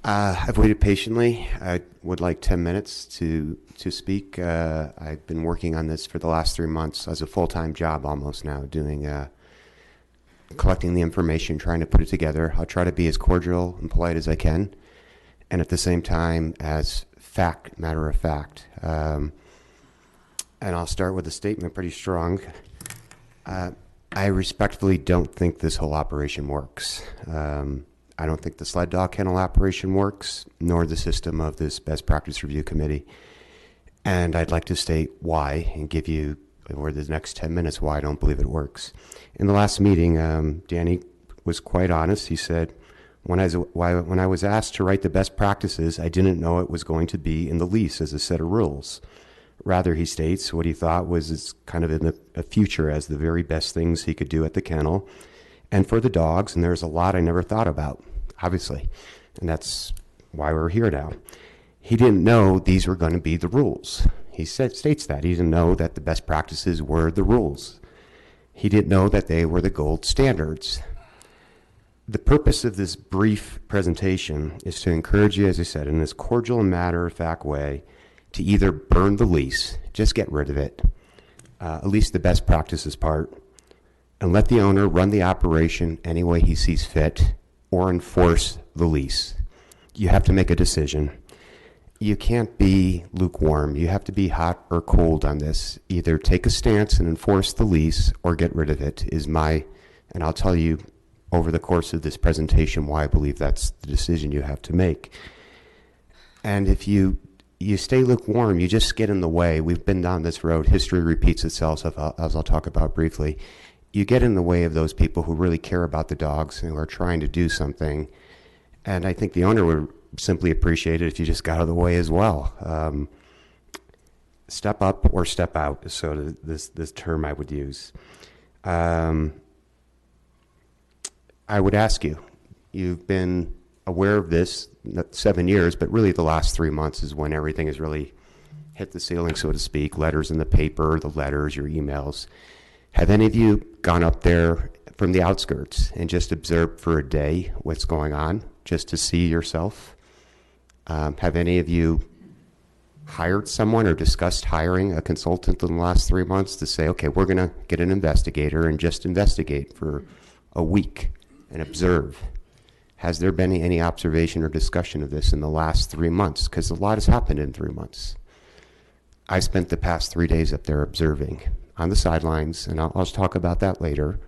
I've waited patiently. I would like 10 minutes to speak. I've been working on this for the last 3 months as a full-time job almost now, doing collecting the information, trying to put it together. I'll try to be as cordial and polite as I can, and at the same time as matter of fact. And I'll start with a statement pretty strong. I respectfully don't think this whole operation works. I don't think the sled dog kennel operation works, nor the system of this best practice review committee. And I'd like to state why and give you, over the next 10 minutes, why I don't believe it works. In the last meeting, Danny was quite honest. He said, when I was asked to write the best practices, I didn't know it was going to be in the lease as a set of rules. Rather, he states, what he thought was it's kind of in the future as the very best things he could do at the kennel and for the dogs. And there's a lot I never thought about, obviously. And that's why we're here now. He didn't know these were going to be the rules. He states that. He didn't know that the best practices were the rules. He didn't know that they were the gold standards. The purpose of this brief presentation is to encourage you, as I said, in this cordial and matter-of-fact way, to either burn the lease, just get rid of it, at least the best practices part, and let the owner run the operation any way he sees fit, or enforce the lease. You have to make a decision. You can't be lukewarm. You have to be hot or cold on this. Either take a stance and enforce the lease or get rid of it and I'll tell you over the course of this presentation why I believe that's the decision you have to make. And if you stay lukewarm, you just get in the way. We've been down this road. History repeats itself, as I'll talk about briefly. You get in the way of those people who really care about the dogs and who are trying to do something. And I think the owner would simply appreciate it if you just got out of the way as well. Step up or step out is sort of this term I would use. I would ask you, you've been aware of this 7 years, but really the last 3 months is when everything has really hit the ceiling, so to speak. Letters in the paper, the letters, your emails. Have any of you gone up there from the outskirts and just observed for a day what's going on, just to see yourself? Have any of you hired someone or discussed hiring a consultant in the last 3 months to say, okay, we're going to get an investigator and just investigate for a week and observe? Has there been any observation or discussion of this in the last 3 months? Because a lot has happened in 3 months. I spent the past 3 days up there observing on the sidelines, and I'll talk about that later,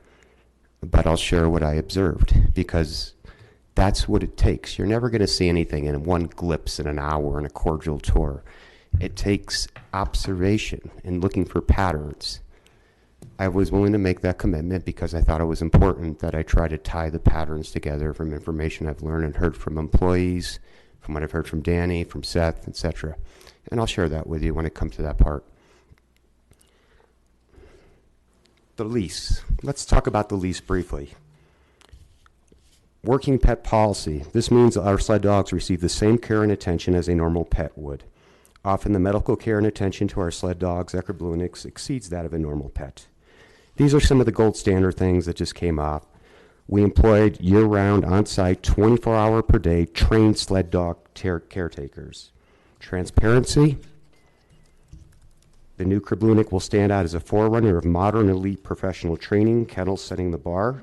but I'll share what I observed, because that's what it takes. You're never going to see anything in one glimpse in an hour in a cordial tour. It takes observation and looking for patterns. I was willing to make that commitment because I thought it was important that I try to tie the patterns together from information I've learned and heard from employees, from what I've heard from Danny, from Seth, etc. And I'll share that with you when it comes to that part. The lease. Let's talk about the lease briefly. Working pet policy. This means our sled dogs receive the same care and attention as a normal pet would. Often the medical care and attention to our sled dogs, Krabloonik, exceeds that of a normal pet. These are some of the gold standard things that just came off. We employed year-round, on-site, 24-hour per day trained sled dog caretakers. Transparency. The new Krabloonik will stand out as a forerunner of modern elite professional training, kennels setting the bar.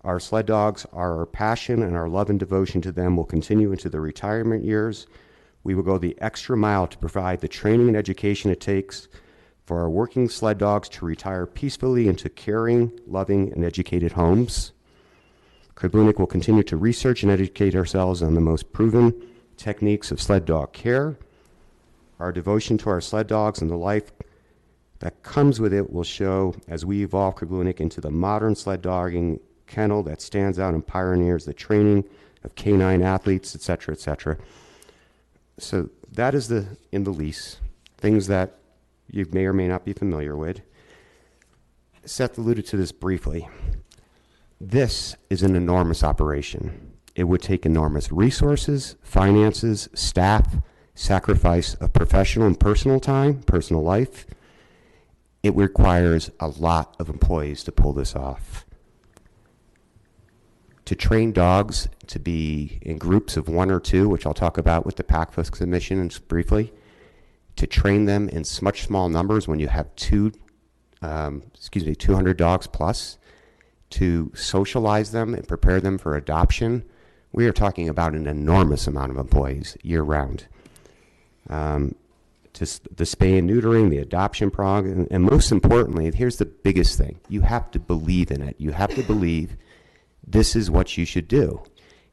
Our sled dogs are our passion, and our love and devotion to them will continue into the retirement years. We will go the extra mile to provide the training and education it takes for our working sled dogs to retire peacefully into caring, loving, and educated homes. Krabloonik will continue to research and educate ourselves on the most proven techniques of sled dog care. Our devotion to our sled dogs and the life that comes with it will show as we evolve Krabloonik into the modern sled dogging kennel that stands out and pioneers the training of canine athletes, etc., etc. So that is in the lease, things that you may or may not be familiar with. Seth alluded to this briefly. This is an enormous operation. It would take enormous resources, finances, staff, sacrifice of professional and personal time, personal life. It requires a lot of employees to pull this off. to train dogs to be in groups of 1 or 2, which I'll talk about with the PACFA submission briefly, to train them in much small numbers when you have 200 dogs plus, to socialize them and prepare them for adoption. We are talking about an enormous amount of employees year-round. Just the spay and neutering, the adoption prog, and most importantly, here's the biggest thing. You have to believe in it. You have to believe this is what you should do.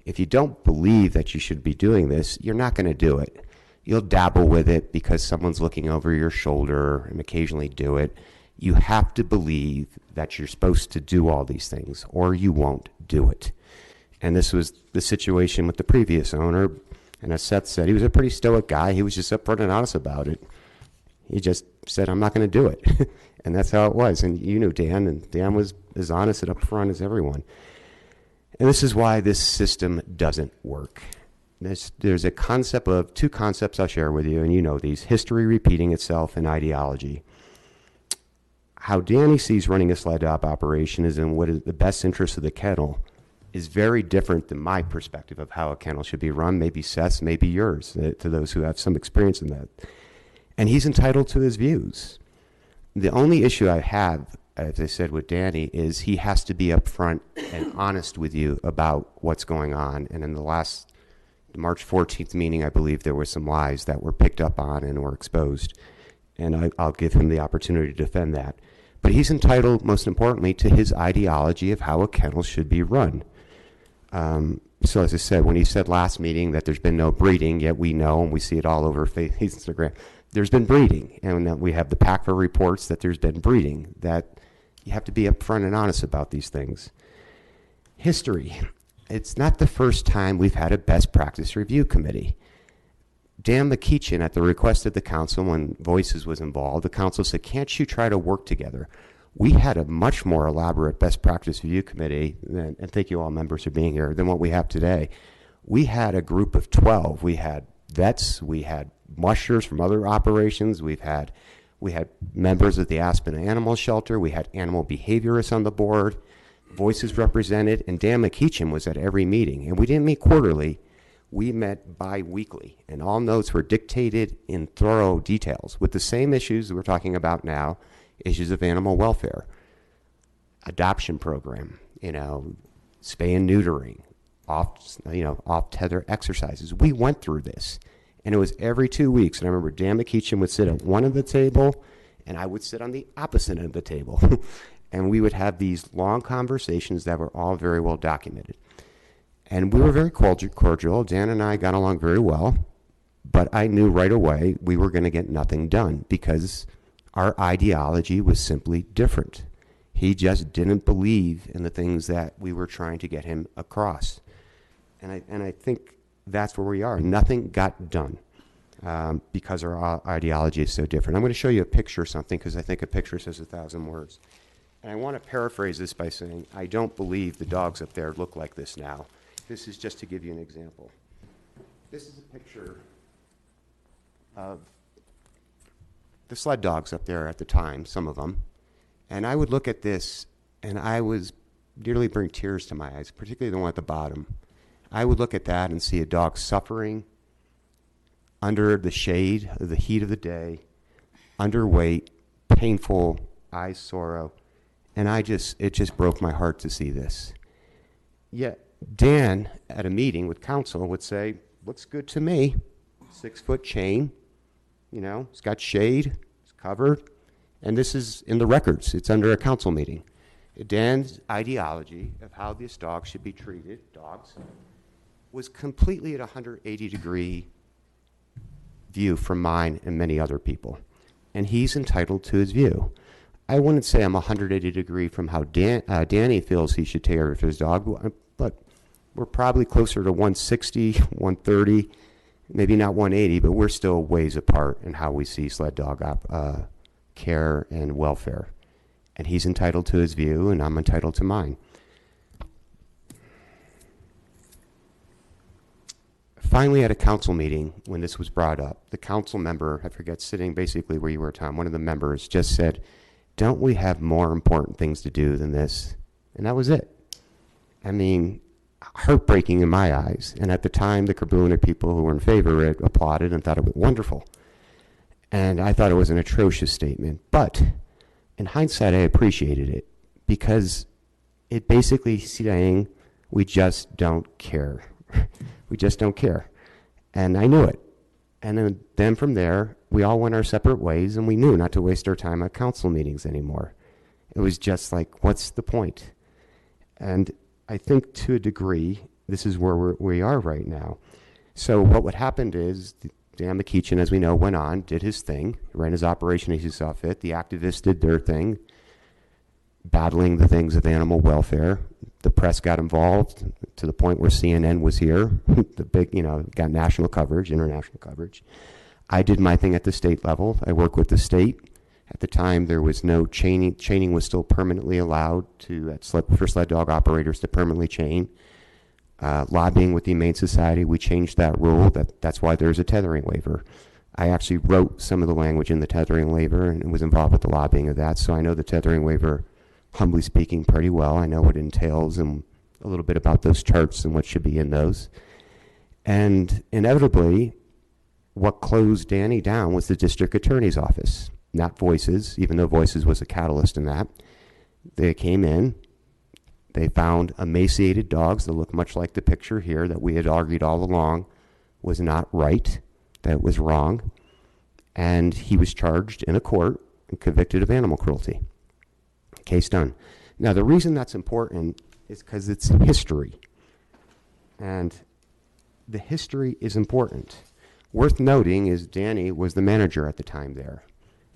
If you don't believe that you should be doing this, you're not going to do it. You'll dabble with it because someone's looking over your shoulder and occasionally do it. You have to believe that you're supposed to do all these things or you won't do it. And this was the situation with the previous owner. And as Seth said, he was a pretty stoic guy. He was just upfront and honest about it. He just said, I'm not going to do it. And that's how it was. And you knew Dan, and Dan was as honest and upfront as everyone. And this is why this system doesn't work. There's a concept of 2 concepts I'll share with you, and you know these: history repeating itself and ideology. How Danny sees running a sled op operation is in what is the best interest of the kennel is very different than my perspective of how a kennel should be run, maybe Seth's, maybe yours, to those who have some experience in that. And he's entitled to his views. The only issue I have, as I said with Danny, is he has to be upfront and honest with you about what's going on. And in the last March 14th meeting, I believe there were some lies that were picked up on and were exposed. And I'll give him the opportunity to defend that. But he's entitled, most importantly, to his ideology of how a kennel should be run. So as I said, when he said last meeting that there's been no breeding, yet we know, and we see it all over Instagram, there's been breeding. And we have the PACFA reports that there's been breeding, that you have to be upfront and honest about these things. History. It's not the first time we've had a best practice review committee. Dan McKeechin, at the request of the council, when Voices was involved, the council said, can't you try to work together? We had a much more elaborate best practice review committee, and thank you all members for being here, than what we have today. We had a group of 12. We had vets, we had mushers from other operations, we had members of the Aspen Animal Shelter, we had animal behaviorists on the board, Voices represented, and Dan McKeechin was at every meeting. And we didn't meet quarterly, we met bi-weekly, and all notes were dictated in thorough details with the same issues we're talking about now, issues of animal welfare, adoption program, spay and neutering, off-tether exercises. We went through this, and it was every 2 weeks. And I remember Dan McKeechin would sit at one end of the table, and I would sit on the opposite end of the table. And we would have these long conversations that were all very well documented. And we were very cordial. Dan and I got along very well, but I knew right away we were going to get nothing done because our ideology was simply different. He just didn't believe in the things that we were trying to get him across. And I think that's where we are. Nothing got done because our ideology is so different. I'm going to show you a picture of something because I think a picture says 1,000 words. And I want to paraphrase this by saying, I don't believe the dogs up there look like this now. This is just to give you an example. This is a picture of the sled dogs up there at the time, some of them. And I would look at this, and I was nearly bring tears to my eyes, particularly the one at the bottom. I would look at that and see a dog suffering under the shade of the heat of the day, underweight, painful, eyes sorrow. And it just broke my heart to see this. Yet Dan, at a meeting with council, would say, looks good to me. 6-foot chain, it's got shade, it's covered. And this is in the records. It's under a council meeting. Dan's ideology of how this dog should be treated, dogs, was completely at a 180-degree view from mine and many other people. And he's entitled to his view. I wouldn't say I'm 180 degree from how Danny feels he should take care of his dog, but we're probably closer to 160, 130, maybe not 180, but we're still ways apart in how we see sled dog care and welfare. And he's entitled to his view, and I'm entitled to mine. Finally, at a council meeting, when this was brought up, the council member, I forget, sitting basically where you were, Tom, one of the members just said, don't we have more important things to do than this? And that was it. I mean, heartbreaking in my eyes. And at the time, the Krabloonik people who were in favor of it applauded and thought it was wonderful. And I thought it was an atrocious statement. But in hindsight, I appreciated it because it basically saying, we just don't care. We just don't care. And I knew it. And then from there, we all went our separate ways, and we knew not to waste our time at council meetings anymore. It was just like, what's the point? And I think to a degree, this is where we are right now. So what would happen is Dan McKeechin, as we know, went on, did his thing, ran his operation as he saw fit. The activists did their thing, battling the things of animal welfare. The press got involved to the point where CNN was here. The big, got national coverage, international coverage. I did my thing at the state level. I worked with the state. At the time, there was no chaining. Chaining was still permanently allowed for sled dog operators to permanently chain. Lobbying with the Humane Society, we changed that rule. That's why there's a tethering waiver. I actually wrote some of the language in the tethering waiver and was involved with the lobbying of that, so I know the tethering waiver, humbly speaking, pretty well. I know what it entails and a little bit about those charts and what should be in those. And inevitably, what closed Danny down was the district attorney's office, not Voices, even though Voices was a catalyst in that. They came in, they found emaciated dogs that look much like the picture here that we had argued all along was not right, that was wrong, and he was charged in a court and convicted of animal cruelty. Case done. Now, the reason that's important is because it's history, and the history is important. Worth noting is Danny was the manager at the time there,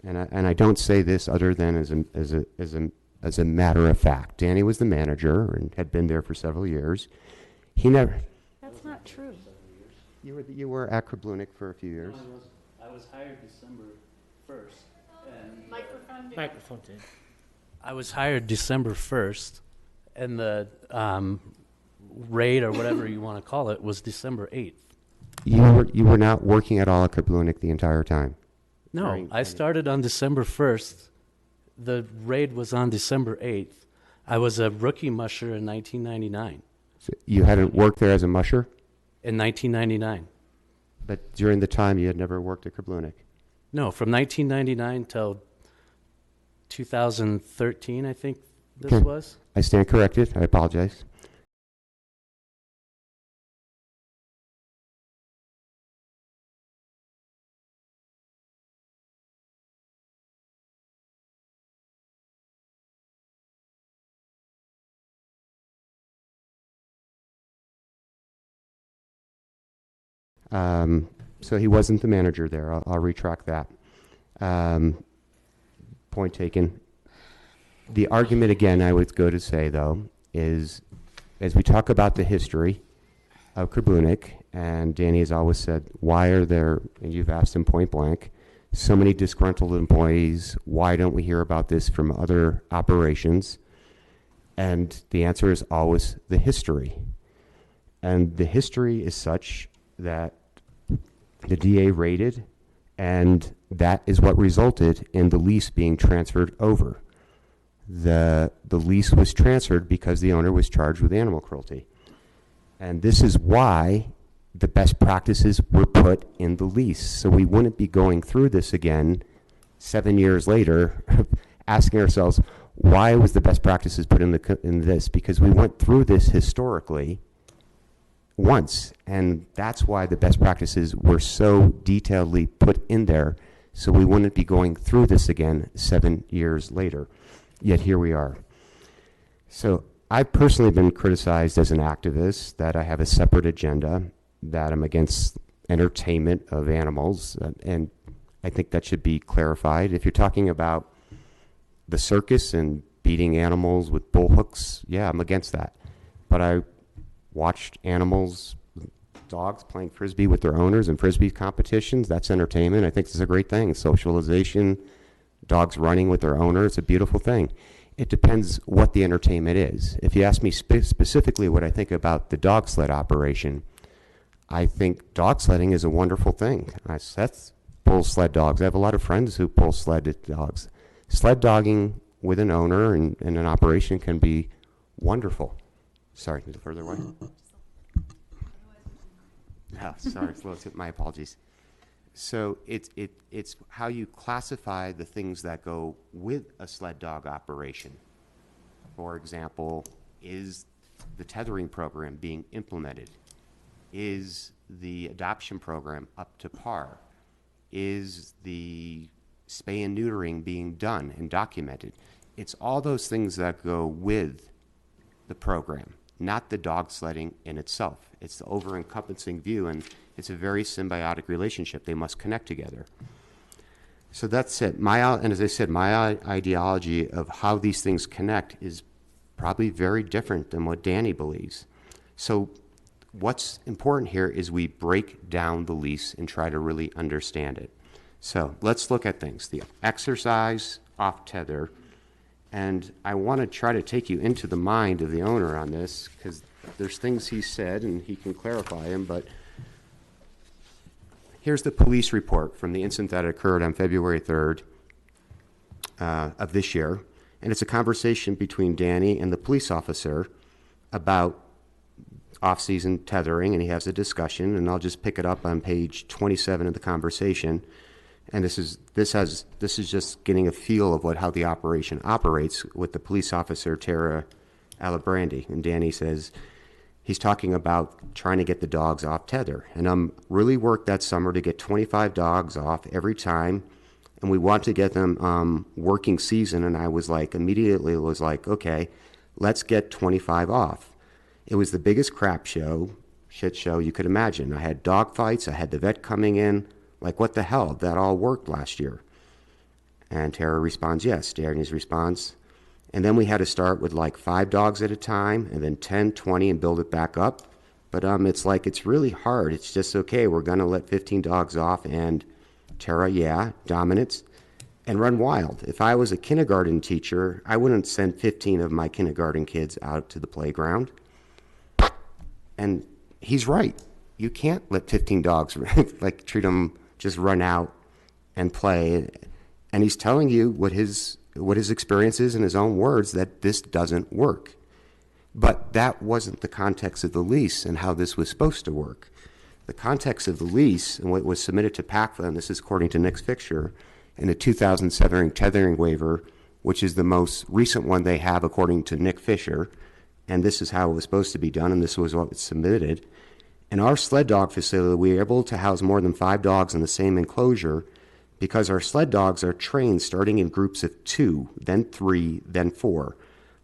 and I don't say this other than as a matter of fact. Danny was the manager and had been there for several years. He never. That's not true. You were at Krabloonik for a few years. No, I was hired December 1st. And Microphone did. I was hired December 1st, and the raid, or whatever you want to call it, was December 8th. You were not working at all at Krabloonik the entire time? No, I started on December 1st. The raid was on December 8th. I was a rookie musher in 1999. So you hadn't worked there as a musher? In 1999. But during the time you had never worked at Krabloonik? No, from 1999 till 2013, I think this was. I stand corrected. I apologize. So he wasn't the manager there. I'll retract that. Point taken. The argument, again, I would go to say, though, is as we talk about the history of Krabloonik, and Danny has always said, why are there, and you've asked him point blank, so many disgruntled employees? Why don't we hear about this from other operations? And the answer is always the history. And the history is such that the DA raided, and that is what resulted in the lease being transferred over. The lease was transferred because the owner was charged with animal cruelty. And this is why the best practices were put in the lease. So we wouldn't be going through this again 7 years later, asking ourselves, why was the best practices put in this? Because we went through this historically once, and that's why the best practices were so detailedly put in there, so we wouldn't be going through this again 7 years later. Yet here we are. So I've personally been criticized as an activist that I have a separate agenda, that I'm against entertainment of animals, and I think that should be clarified. If you're talking about the circus and beating animals with bull hooks, yeah, I'm against that. But I watched animals, dogs playing Frisbee with their owners in Frisbee competitions. That's entertainment. I think it's a great thing. Socialization, dogs running with their owner, it's a beautiful thing. It depends what the entertainment is. If you ask me specifically what I think about the dog sled operation, I think dog sledding is a wonderful thing. That's pull sled dogs. I have a lot of friends who pull sled dogs. Sled dogging with an owner and an operation can be wonderful. Sorry, a little further away. Oh, sorry, my apologies. So it's how you classify the things that go with a sled dog operation. For example, is the tethering program being implemented? Is the adoption program up to par? Is the spay and neutering being done and documented? It's all those things that go with the program, not the dog sledding in itself. It's the over-encompassing view, and it's a very symbiotic relationship. They must connect together. So that's it. And as I said, my ideology of how these things connect is probably very different than what Danny believes. So what's important here is we break down the lease and try to really understand it. So let's look at things. The exercise off tether. And I want to try to take you into the mind of the owner on this, because there's things he said, and he can clarify them, but here's the police report from the incident that occurred on February 3rd of this year. And it's a conversation between Danny and the police officer about off-season tethering, and he has a discussion, and I'll just pick it up on page 27 of the conversation. And this is just getting a feel of how the operation operates with the police officer, Tara Alibrandi. And Danny says he's talking about trying to get the dogs off tether. And I'm really worked that summer to get 25 dogs off every time. And we want to get them working season. And I was like, immediately was like, okay, let's get 25 off. It was the biggest shit show you could imagine. I had dog fights. I had the vet coming in. Like, what the hell? That all worked last year. And Tara responds, yes. Danny's response. And then we had to start with like 5 dogs at a time, and then 10, 20, and build it back up. But it's really hard. It's just, okay, we're going to let 15 dogs off, and Tara, yeah, dominance, and run wild. If I was a kindergarten teacher, I wouldn't send 15 of my kindergarten kids out to the playground. And he's right. You can't let 15 dogs treat them, just run out and play. And he's telling you what his experience is in his own words, that this doesn't work. But that wasn't the context of the lease and how this was supposed to work. The context of the lease and what was submitted to PACFA, and this is according to Nick's Fixture, in the 2007 tethering waiver, which is the most recent one they have according to Nick Fisher, and this is how it was supposed to be done, and this was what was submitted. In our sled dog facility, we are able to house more than 5 dogs in the same enclosure because our sled dogs are trained starting in groups of 2, then 3, then 4,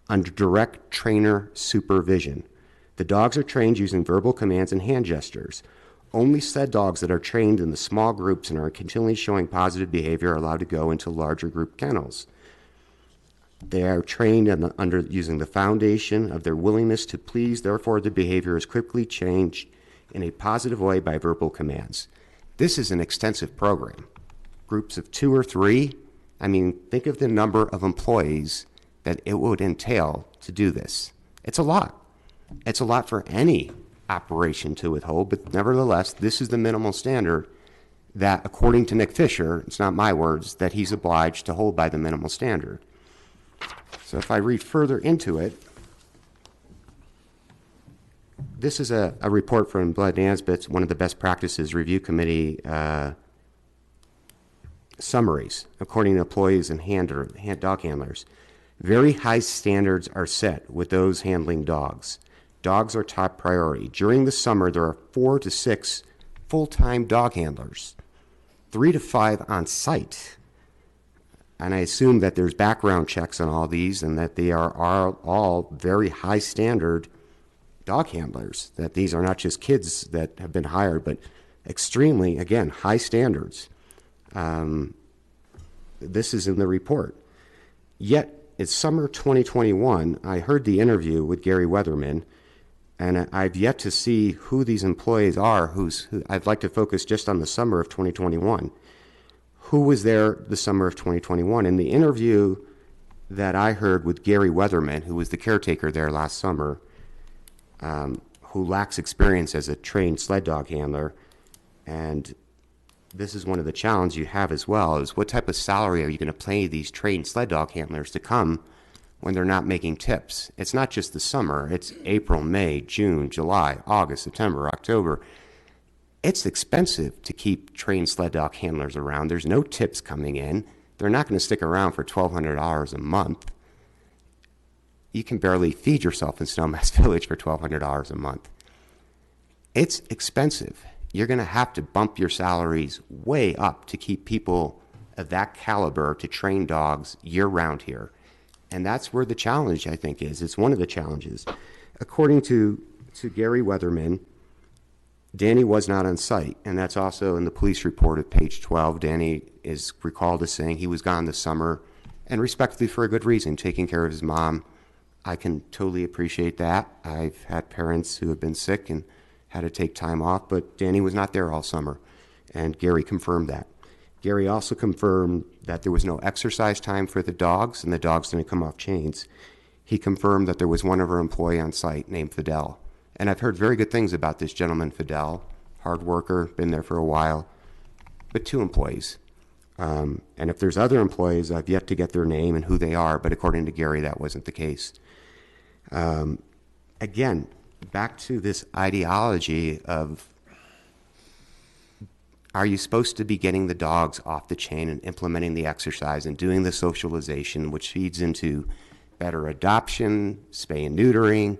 under direct trainer supervision. The dogs are trained using verbal commands and hand gestures. Only sled dogs that are trained in the small groups and are continually showing positive behavior are allowed to go into larger group kennels. They are trained under using the foundation of their willingness to please, therefore the behavior is quickly changed in a positive way by verbal commands. This is an extensive program. Groups of 2 or 3, think of the number of employees that it would entail to do this. It's a lot. It's a lot for any operation to withhold, but nevertheless, this is the minimal standard that, according to Nick Fisher, it's not my words, that he's obliged to hold by the minimal standard. So if I read further into it, this is a report from Blood Ansbit's, one of the best practices review committee summaries, according to employees and dog handlers. Very high standards are set with those handling dogs. Dogs are top priority. During the summer, there are 4 to 6 full-time dog handlers, 3 to 5 on site. And I assume that there's background checks on all these and that they are all very high standard dog handlers, that these are not just kids that have been hired, but extremely, again, high standards. This is in the report. Yet, it's summer 2021. I heard the interview with Gary Weatherman, and I've yet to see who these employees are. Who I'd like to focus just on the summer of 2021. Who was there the summer of 2021? In the interview that I heard with Gary Weatherman, who was the caretaker there last summer, who lacks experience as a trained sled dog handler, and this is one of the challenges you have as well, is what type of salary are you going to pay these trained sled dog handlers to come when they're not making tips. It's not just the summer. It's April, May, June, July, August, September, October. It's expensive to keep trained sled dog handlers around. There's no tips coming in. They're not going to stick around for $1,200 a month. You can barely feed yourself in Snowmass Village for $1,200 a month. It's expensive. You're going to have to bump your salaries way up to keep people of that caliber to train dogs year-round here. And that's where the challenge, I think, is. It's one of the challenges. According to Gary Weatherman, Danny was not on site, and that's also in the police report at page 12. Danny is recalled as saying he was gone this summer, and respectfully for a good reason, taking care of his mom. I can totally appreciate that. I've had parents who have been sick and had to take time off, but Danny was not there all summer, and Gary confirmed that. Gary also confirmed that there was no exercise time for the dogs, and the dogs didn't come off chains. He confirmed that there was one of our employee on site named Fidel. And I've heard very good things about this gentleman, Fidel. Hard worker, been there for a while, but 2 employees. And if there's other employees, I've yet to get their name and who they are, but according to Gary, that wasn't the case. Again, back to this ideology of, are you supposed to be getting the dogs off the chain and implementing the exercise and doing the socialization, which feeds into better adoption, spay and neutering,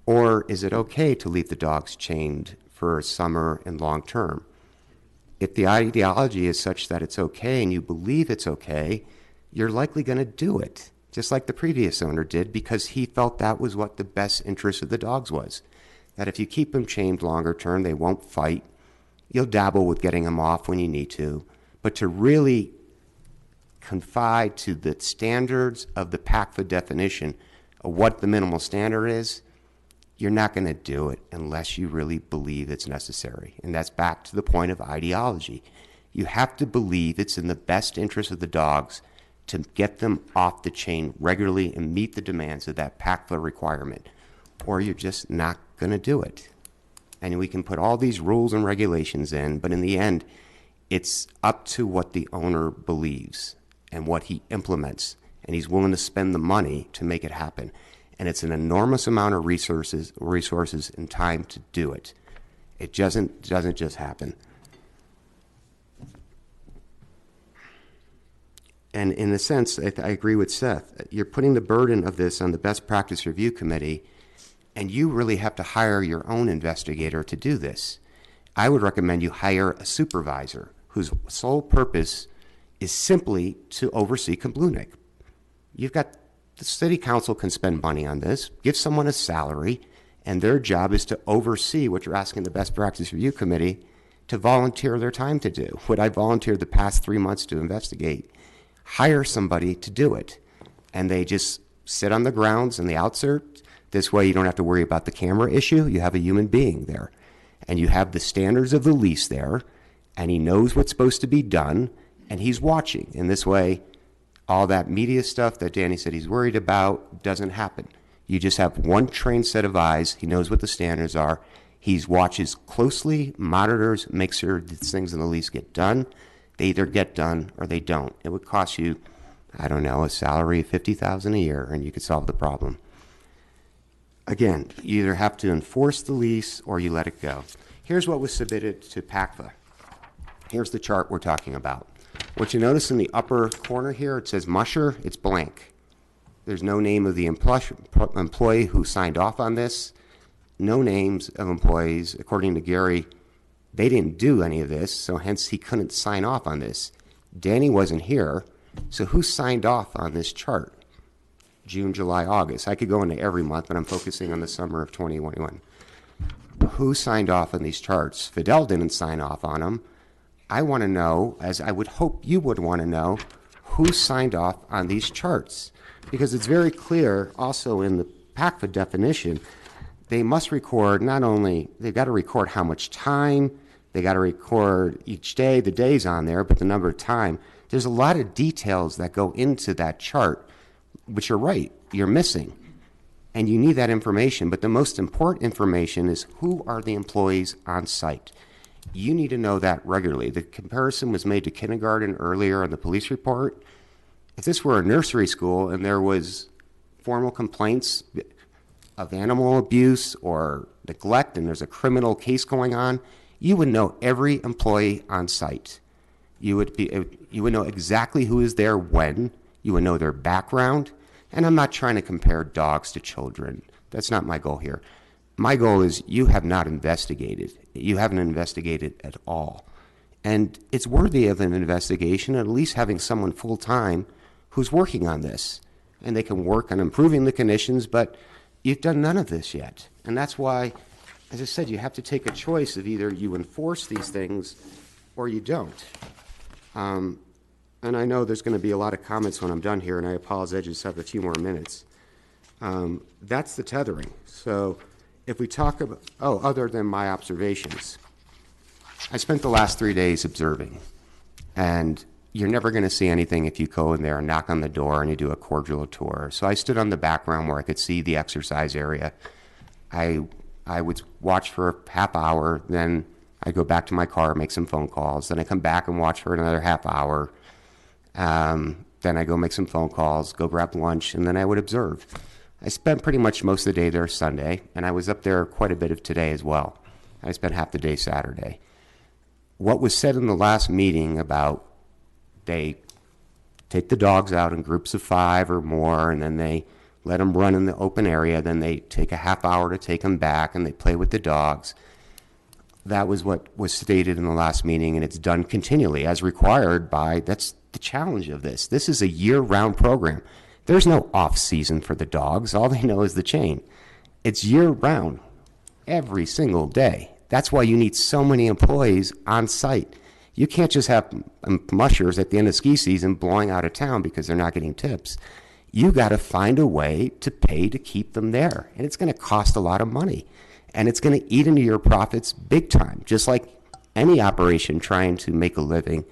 or is it okay to leave the dogs chained for summer and long term? If the ideology is such that it's okay and you believe it's okay, you're likely going to do it, just like the previous owner did, because he felt that was what the best interest of the dogs was. That if you keep them chained longer term, they won't fight. You'll dabble with getting them off when you need to, but to really confide to the standards of the PACFA definition of what the minimal standard is, you're not going to do it unless you really believe it's necessary. And that's back to the point of ideology. You have to believe it's in the best interest of the dogs to get them off the chain regularly and meet the demands of that PACFA requirement, or you're just not going to do it. And we can put all these rules and regulations in, but in the end, it's up to what the owner believes and what he implements, and he's willing to spend the money to make it happen. And it's an enormous amount of resources and time to do it. It doesn't just happen. And in a sense, I agree with Seth. You're putting the burden of this on the Best Practice Review Committee, and you really have to hire your own investigator to do this. I would recommend you hire a supervisor whose sole purpose is simply to oversee Krabloonik. You've got the city council can spend money on this, give someone a salary, and their job is to oversee what you're asking the Best Practice Review Committee to volunteer their time to do. What I volunteered the past 3 months to investigate, hire somebody to do it. And they just sit on the grounds in the outskirts. This way you don't have to worry about the camera issue. You have a human being there. And you have the standards of the lease there, and he knows what's supposed to be done, and he's watching. In this way, all that media stuff that Danny said he's worried about doesn't happen. You just have one trained set of eyes. He knows what the standards are. He watches closely, monitors, makes sure these things in the lease get done. They either get done or they don't. It would cost you, I don't know, a salary of $50,000 a year, and you could solve the problem. Again, you either have to enforce the lease or you let it go. Here's what was submitted to PACFA. Here's the chart we're talking about. What you notice in the upper corner here, it says musher, it's blank. There's no name of the employee who signed off on this. No names of employees. According to Gary, they didn't do any of this, so hence he couldn't sign off on this. Danny wasn't here, so who signed off on this chart? June, July, August. I could go into every month, but I'm focusing on the summer of 2021. Who signed off on these charts? Fidel didn't sign off on them. I want to know, as I would hope you would want to know, who signed off on these charts. Because it's very clear also in the PACFA definition, they must record not only, they've got to record how much time, they got to record each day, the days on there, but the number of time. There's a lot of details that go into that chart, which you're right, you're missing. And you need that information, but the most important information is who are the employees on site. You need to know that regularly. The comparison was made to kindergarten earlier in the police report. If this were a nursery school and there was formal complaints of animal abuse or neglect and there's a criminal case going on, you would know every employee on site. You would know exactly who is there when. You would know their background. And I'm not trying to compare dogs to children. That's not my goal here. My goal is you have not investigated. You haven't investigated at all. And it's worthy of an investigation, at least having someone full-time who's working on this. And they can work on improving the conditions, but you've done none of this yet. And that's why, as I said, you have to take a choice of either you enforce these things or you don't. And I know there's going to be a lot of comments when I'm done here, and I apologize, I just have a few more minutes. That's the tethering. So if we talk about, other than my observations, I spent the last 3 days observing, and you're never going to see anything if you go in there and knock on the door and you do a cordial tour. So I stood on the background where I could see the exercise area. I would watch for a half hour, then I go back to my car, make some phone calls, then I come back and watch for another half hour. Then I go make some phone calls, go grab lunch, and then I would observe. I spent pretty much most of the day there Sunday, and I was up there quite a bit of today as well. I spent half the day Saturday. What was said in the last meeting about they take the dogs out in groups of 5 or more, and then they let them run in the open area, then they take a half hour to take them back, and they play with the dogs. That was what was stated in the last meeting, and it's done continually as required by, that's the challenge of this. This is a year-round program. There's no off-season for the dogs. All they know is the chain. It's year-round, every single day. That's why you need so many employees on site. You can't just have mushers at the end of ski season blowing out of town because they're not getting tips. You got to find a way to pay to keep them there, and it's going to cost a lot of money. And it's going to eat into your profits big time. Just like any operation trying to make a living,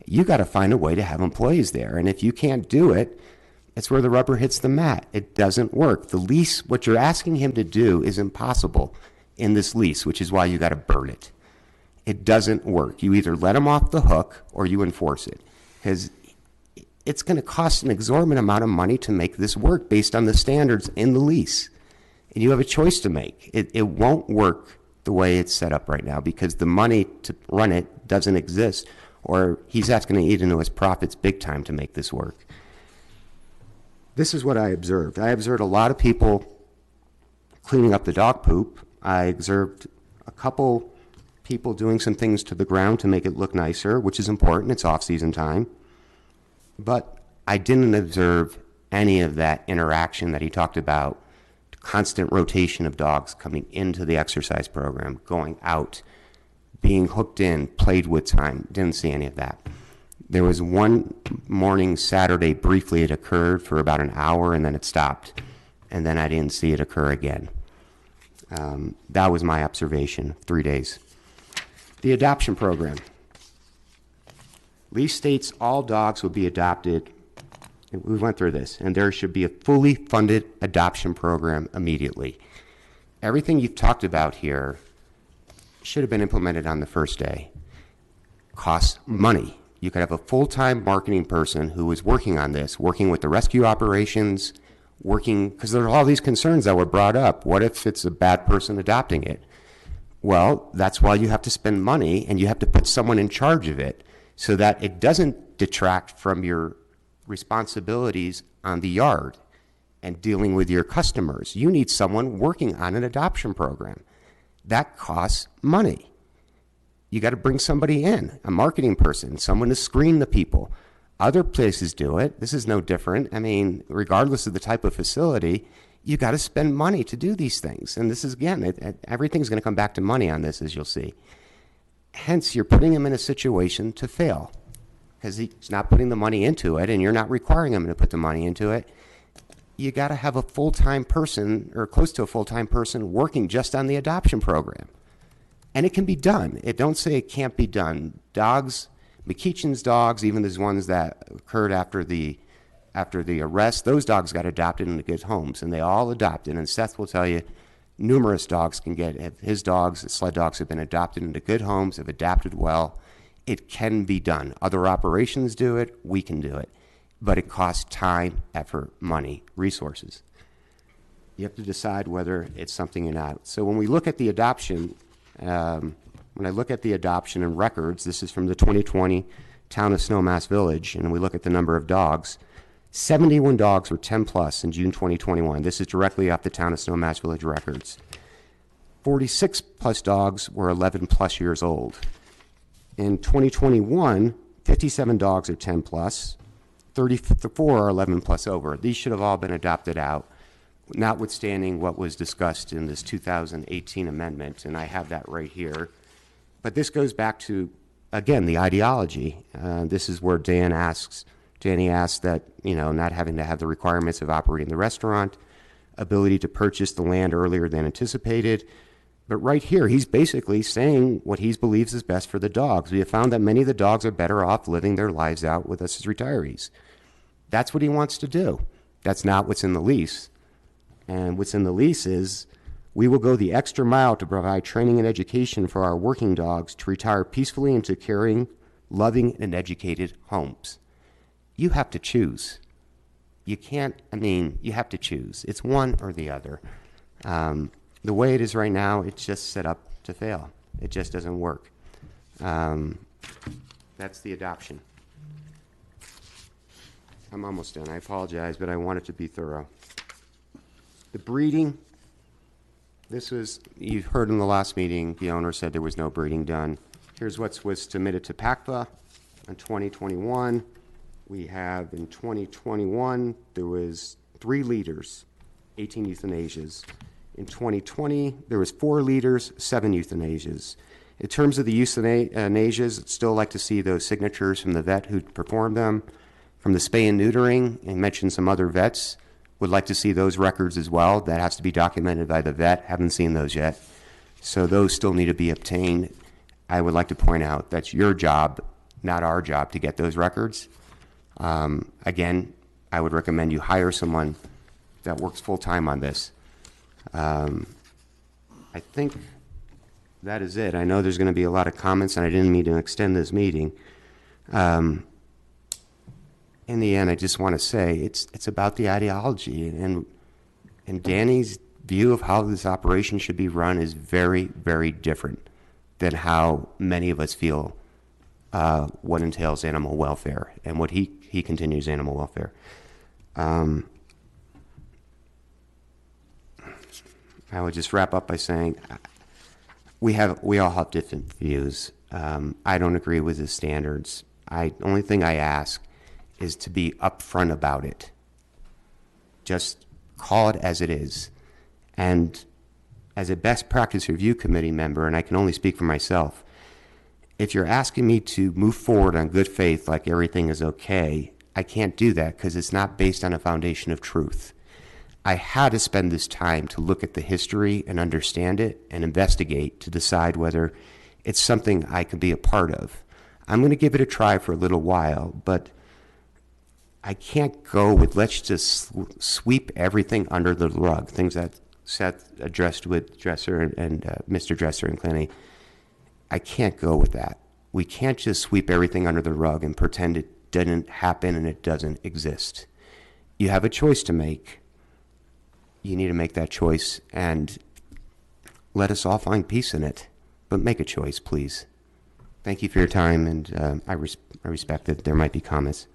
you got to find a way to have employees there. And if you can't do it, it's where the rubber hits the mat. It doesn't work. The lease, what you're asking him to do is impossible in this lease, which is why you got to burn it. It doesn't work. You either let him off the hook or you enforce it. Because it's going to cost an exorbitant amount of money to make this work based on the standards in the lease. And you have a choice to make. It won't work the way it's set up right now because the money to run it doesn't exist, or he's asking to eat into his profits big time to make this work. This is what I observed. I observed a lot of people cleaning up the dog poop. I observed a couple people doing some things to the ground to make it look nicer, which is important. It's off-season time. But I didn't observe any of that interaction that he talked about. Constant rotation of dogs coming into the exercise program, going out, being hooked in, played with time. Didn't see any of that. There was one morning Saturday, briefly it occurred for about an hour and then it stopped. And then I didn't see it occur again. That was my observation, 3 days. The adoption program. Lease states all dogs will be adopted. We went through this, and there should be a fully funded adoption program immediately. Everything you've talked about here should have been implemented on the first day. Costs money. You could have a full-time marketing person who is working on this, working with the rescue operations, working, because there are all these concerns that were brought up. What if it's a bad person adopting it? Well, that's why you have to spend money, and you have to put someone in charge of it so that it doesn't detract from your responsibilities on the yard and dealing with your customers. You need someone working on an adoption program. That costs money. You got to bring somebody in, a marketing person, someone to screen the people. Other places do it. This is no different. I mean, regardless of the type of facility, you got to spend money to do these things. And this is, again, everything's going to come back to money on this, as you'll see. Hence, you're putting him in a situation to fail because he's not putting the money into it and you're not requiring him to put the money into it. You got to have a full-time person or close to a full-time person working just on the adoption program. And it can be done. Don't say it can't be done. Dogs, McKeachin's dogs, even those ones that occurred after the arrest, those dogs got adopted into good homes, and they all adopted. And Seth will tell you, numerous dogs can get, his dogs, the sled dogs, have been adopted into good homes, have adapted well. It can be done. Other operations do it. We can do it. But it costs time, effort, money, resources. You have to decide whether it's something or not. So when we look at the adoption, when I look at the adoption and records, this is from the 2020 Town of Snowmass Village, and we look at the number of dogs. 71 dogs were 10 plus in June 2021. This is directly off the Town of Snowmass Village records. 46 plus dogs were 11 plus years old. In 2021, 57 dogs are 10 plus, 34 are 11 plus over. These should have all been adopted out, notwithstanding what was discussed in this 2018 amendment, and I have that right here. But this goes back to, again, the ideology. This is where Danny asks that, not having to have the requirements of operating the restaurant, ability to purchase the land earlier than anticipated. But right here, he's basically saying what he believes is best for the dogs. We have found that many of the dogs are better off living their lives out with us as retirees. That's what he wants to do. That's not what's in the lease. And what's in the lease is, we will go the extra mile to provide training and education for our working dogs to retire peacefully into caring, loving, and educated homes. You have to choose. You have to choose. It's one or the other. The way it is right now, it's just set up to fail. It just doesn't work. That's the adoption. I'm almost done. I apologize, but I want it to be thorough. The breeding, you heard in the last meeting, the owner said there was no breeding done. Here's what was submitted to PACFA in 2021. We have in 2021, there was 3 leaders, 18 euthanasias. In 2020, there was 4 leaders, 7 euthanasias. In terms of the euthanasias, I'd still like to see those signatures from the vet who performed them. From the spay and neutering, and mentioned some other vets, would like to see those records as well. That has to be documented by the vet. Haven't seen those yet. So those still need to be obtained. I would like to point out that's your job, not our job, to get those records. Again, I would recommend you hire someone that works full-time on this. I think that is it. I know there's going to be a lot of comments, and I didn't mean to extend this meeting. In the end, I just want to say it's about the ideology, and Danny's view of how this operation should be run is very, very different than how many of us feel what entails animal welfare and what he continues animal welfare. I would just wrap up by saying we all have different views. I don't agree with his standards. Only thing I ask is to be upfront about it. Just call it as it is. And as a best practice review committee member, and I can only speak for myself, if you're asking me to move forward on good faith like everything is okay, I can't do that because it's not based on a foundation of truth. I had to spend this time to look at the history and understand it and investigate to decide whether it's something I could be a part of. I'm going to give it a try for a little while, but I can't go with let's just sweep everything under the rug, things that Seth addressed with Dresser and Mr. Dresser and Clanny. I can't go with that. We can't just sweep everything under the rug and pretend it didn't happen and it doesn't exist. You have a choice to make. You need to make that choice and let us all find peace in it. But make a choice, please. Thank you for your time, and I respect that there might be comments.